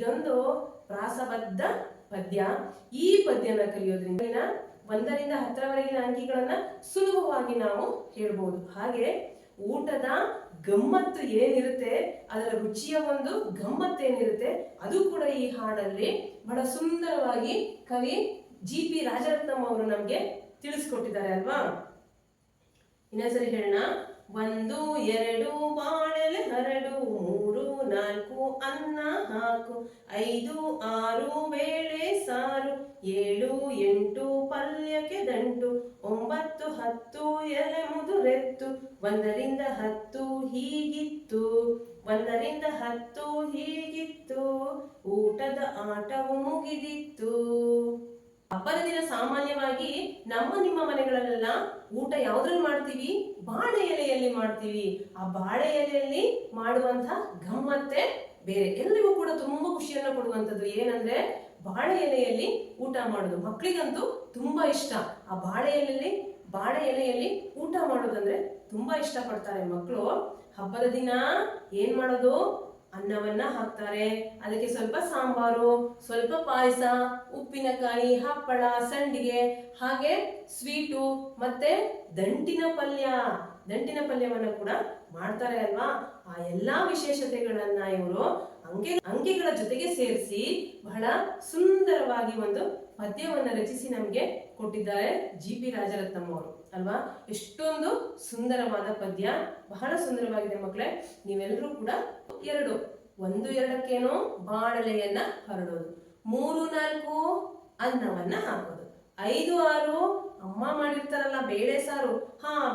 ಇದೊಂದು ಪ್ರಾಸಬದ್ಧ ಪದ್ಯ. ಈ ಪದ್ಯನ ಕಲಿಯೋದ್ರಿಂದ 1ರಿಂದ 10ರವರೆಗಿನ ಅಂಕಿಗಳನ್ನ ಸುಲಭವಾಗಿ ನಾವು ಹೇಳ್ಬೋದು. ಹಾಗೆ ಊಟದ ಗಮ್ಮತ್ತು ಏನಿರುತ್ತೆ, ಅದರ ರುಚಿಯ ಒಂದು ಗಮ್ಮತ್ತು ಏನಿರುತ್ತೆ, ಅದು ಕೂಡ ಈ ಹಾಡಲ್ಲಿ ಬಹಳ ಸುಂದರವಾಗಿ ಕವಿ ಜಿ.ಪಿ. ರಾಜರತ್ನಂ ಅವರು ನಮ್ಗೆ ತಿಳಿಸ್ಕೊಟ್ಟಿದ್ದಾರೆ ಅಲ್ವಾ. ಇನ್ನೊಂದ್ಸರಿ ಹೇಳೋಣ. 1 2 ಬಾಳೆಲೆ ಹರಡು, 3 4 ಅನ್ನ ಹಾಕು, 5 6 ಬೇಳೆ ಸಾರು, 7 8 ಪಲ್ಯಕ್ಕೆ ದಂಟು, 9 10 ಎಲೆ ಮುದುರೆತ್ತು, 1ರಿಂದ 10 ಹೀಗಿತ್ತು, 1ರಿಂದ 10 ಹೀಗಿತ್ತು, ಊಟದ ಆಟವು ಮುಗಿದಿತ್ತು. ಹಬ್ಬದ ದಿನ ಸಾಮಾನ್ಯವಾಗಿ ನಿಮ್ಮ ಮನೆಗಳಲ್ಲೆಲ್ಲ ಊಟ ಯಾವ್ದ್ರಲ್ಲಿ ಮಾಡ್ತೀವಿ? ಬಾಳೆ ಎಲೆಯಲ್ಲಿ ಮಾಡ್ತೀವಿ. ಆ ಬಾಳೆ ಎಲೆಯಲ್ಲಿ ಮಾಡುವಂತಹ ಗಮ್ಮತ್ತೆ ಬೇರೆ. ಎಲ್ಲರಿಗೂ ಕೂಡ ತುಂಬಾ ಖುಷಿಯನ್ನ ಕೊಡುವಂಥದ್ದು ಏನಂದ್ರೆ ಬಾಳೆ ಎಲೆಯಲ್ಲಿ ಊಟ ಮಾಡೋದು. ಮಕ್ಕಳಿಗಂತೂ ತುಂಬಾ ಇಷ್ಟ. ಆ ಬಾಳೆ ಎಲೆಯಲ್ಲಿ ಊಟ ಮಾಡೋದಂದ್ರೆ ತುಂಬಾ ಇಷ್ಟ ಪಡ್ತಾರೆ ಮಕ್ಕಳು. ಹಬ್ಬದ ದಿನ ಏನ್ ಮಾಡೋದು? ಅನ್ನವನ್ನ ಹಾಕ್ತಾರೆ, ಅದಕ್ಕೆ ಸ್ವಲ್ಪ ಸಾಂಬಾರು, ಸ್ವಲ್ಪ ಪಾಯಸ, ಉಪ್ಪಿನಕಾಯಿ, ಹಪ್ಪಳ, ಸಂಡಿಗೆ, ಹಾಗೆ ಸ್ವೀಟು, ಮತ್ತೆ ದಂಟಿನ ಪಲ್ಯವನ್ನ ಕೂಡ ಮಾಡ್ತಾರೆ ಅಲ್ವಾ. ಆ ಎಲ್ಲಾ ವಿಶೇಷತೆಗಳನ್ನ ಇವರು ಅಂಕೆಗಳ ಜೊತೆಗೆ ಸೇರಿಸಿ ಬಹಳ ಸುಂದರವಾಗಿ ಒಂದು ಪದ್ಯವನ್ನ ರಚಿಸಿ ನಮ್ಗೆ ಕೊಟ್ಟಿದ್ದಾರೆ ಜಿ.ಪಿ. ರಾಜರತ್ನಂ ಅವರು ಅಲ್ವಾ. ಎಷ್ಟೊಂದು ಸುಂದರವಾದ ಪದ್ಯ, ಬಹಳ ಸುಂದರವಾಗಿದೆ ಮಕ್ಕಳೇ. ನೀವೆಲ್ಲರೂ ಕೂಡ 1 2 ಬಾಳೆಲೆಯನ್ನ ಹರಡೋದು, 3 4 ಅನ್ನವನ್ನ ಹಾಕೋದು, 5 6 ಅಮ್ಮ ಮಾಡಿರ್ತಾರಲ್ಲ ಬೇಳೆ ಸಾರು.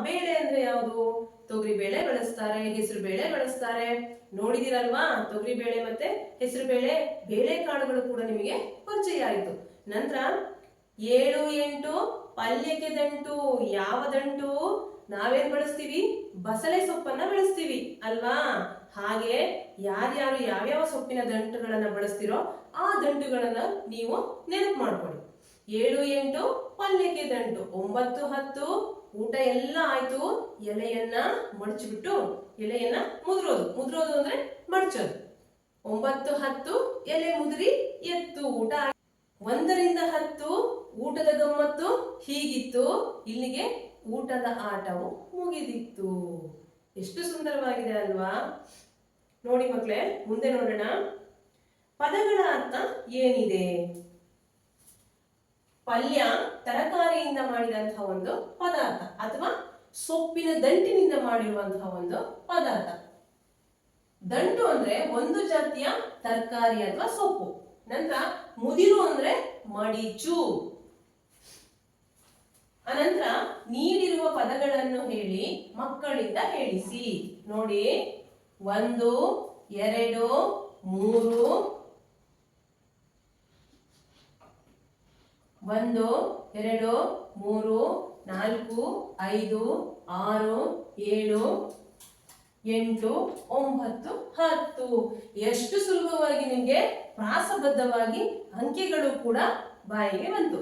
ಬೇಳೆ ಅಂದ್ರೆ ಯಾವುದು? ತೊಗರಿ ಬೇಳೆ ಬಳಸ್ತಾರೆ, ಹೆಸರು ಬೇಳೆ ಬಳಸ್ತಾರೆ. ನೋಡಿದಿರಲ್ವಾ? ತೊಗರಿ ಬೇಳೆ ಮತ್ತೆ ಹೆಸರು ಬೇಳೆ, ಬೇಳೆಕಾಳುಗಳು ಕೂಡ ನಿಮಗೆ ಪರಿಚಯ ಆಯಿತು. ನಂತರ 7 8 ಪಲ್ಯಕ್ಕೆ ದಂಟು. ಯಾವ ದಂಟು? ನಾವೇನ್ ಬಳಸ್ತೀವಿ? ಬಸಳೆ ಸೊಪ್ಪನ್ನ ಬಳಸ್ತೀವಿ ಅಲ್ವಾ. ಹಾಗೆ ಯಾರ್ಯಾರು ಯಾವ್ಯಾವ ಸೊಪ್ಪಿನ ದಂಟುಗಳನ್ನ ಬಳಸ್ತಿರೋ ಆ ದಂಟುಗಳನ್ನ ನೀವು ನೆನಪು ಮಾಡ್ಕೊಳ್ಳಿ. 7 8 ಪಲ್ಯಕ್ಕೆ ದಂಟು, 9 10 ಊಟ ಎಲ್ಲ ಆಯ್ತು, ಎಲೆಯನ್ನ ಮಡಚಿಬಿಟ್ಟು ಎಲೆಯನ್ನ ಮುದ್ರೋದು ಅಂದ್ರೆ ಮಡಚೋದು. 9 10 ಎಲೆ ಮುದುರಿ ಎತ್ತು, ಊಟ. 1ರಿಂದ 10 ಊಟದ ಗಮ್ಮತ್ತು ಹೀಗಿತ್ತು, ಇಲ್ಲಿಗೆ ಊಟದ ಆಟವು ಮುಗಿದಿತ್ತು. ಎಷ್ಟು ಸುಂದರವಾಗಿದೆ ಅಲ್ವಾ. ನೋಡಿ ಮಕ್ಕಳೇ, ಮುಂದೆ ನೋಡೋಣ. ಪದಗಳ ಅರ್ಥ ಏನಿದೆ? ಪಲ್ಯ ತರಕಾರಿಯಿಂದ ಮಾಡಿದಂತಹ ಒಂದು ಪದಾರ್ಥ ಅಥವಾ ಸೊಪ್ಪಿನ ದಂಟಿನಿಂದ ಮಾಡಿರುವಂತಹ ಒಂದು ಪದಾರ್ಥ. ದಂಟು ಅಂದ್ರೆ ಒಂದು ಜಾತಿಯ ತರಕಾರಿ ಅಥವಾ ಸೊಪ್ಪು. ನಂತರ ಮುದಿರು ಅಂದ್ರೆ ಮಡಿಚು. ಅನಂತರ ನೀಡಿರುವ ಪದಗಳನ್ನು ಹೇಳಿ ಮಕ್ಕಳಿಂದ ಹೇಳಿಸಿ. ನೋಡಿ, 1 2 3 1 2 3 4 5 6 7 8 9 10. ಎಷ್ಟು ಸುಲಭವಾಗಿ ನಿಮಗೆ ಪ್ರಾಸಬದ್ಧವಾಗಿ ಅಂಕೆಗಳು ಕೂಡ ಬಾಯಿಗೆ ಬಂತು.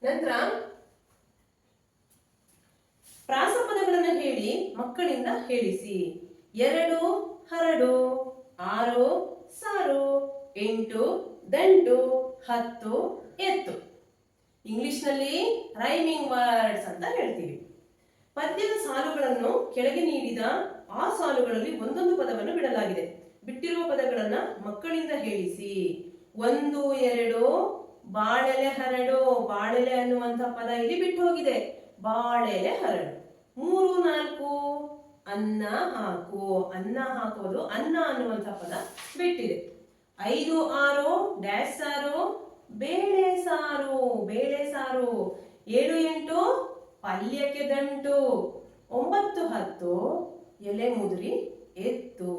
ನಂತರ ಪ್ರಾಸಪದಗಳನ್ನು ಹೇಳಿ ಮಕ್ಕಳಿಂದ ಹೇಳಿಸಿ. 2 ಹರಡು, 6 ಸಾರು, 8 ದಂಟು, 10 ಎತ್ತು. ಇಂಗ್ಲಿಷ್ ನಲ್ಲಿ ರೈಮಿಂಗ್ ವರ್ಡ್ಸ್ ಅಂತ ಹೇಳ್ತೀವಿ. ಪದ್ಯದ ಸಾಲುಗಳನ್ನು ಕೆಳಗೆ ನೀಡಿದ ಆ ಸಾಲುಗಳಲ್ಲಿ ಒಂದೊಂದು ಪದವನ್ನು ಬಿಡಲಾಗಿದೆ. ಬಿಟ್ಟಿರುವ ಪದಗಳನ್ನ ಮಕ್ಕಳಿಂದ ಹೇಳಿಸಿ. 1 2 ಬಾಳೆಲೆ ಹರಡು. ಬಾಳೆಲೆ ಅನ್ನುವಂತ ಪದ ಇಲ್ಲಿ ಬಿಟ್ಟು ಹೋಗಿದೆ. ಬಾಳೆಲೆ ಹರಡು. 3 4 ಅನ್ನ ಹಾಕು. ಅನ್ನ ಹಾಕೋದು, ಅನ್ನ ಅನ್ನುವಂತ ಪದ ಬಿಟ್ಟಿದೆ. 5 6 ಡ್ಯಾಶ್ ಸಾರು, ಬೇಳೆ ಸಾರು. 7 8 ಪಲ್ಯಕ್ಕೆ ದಂಟು, 9 10 ಎಲೆ ಮುದುರಿ ಎತ್ತು.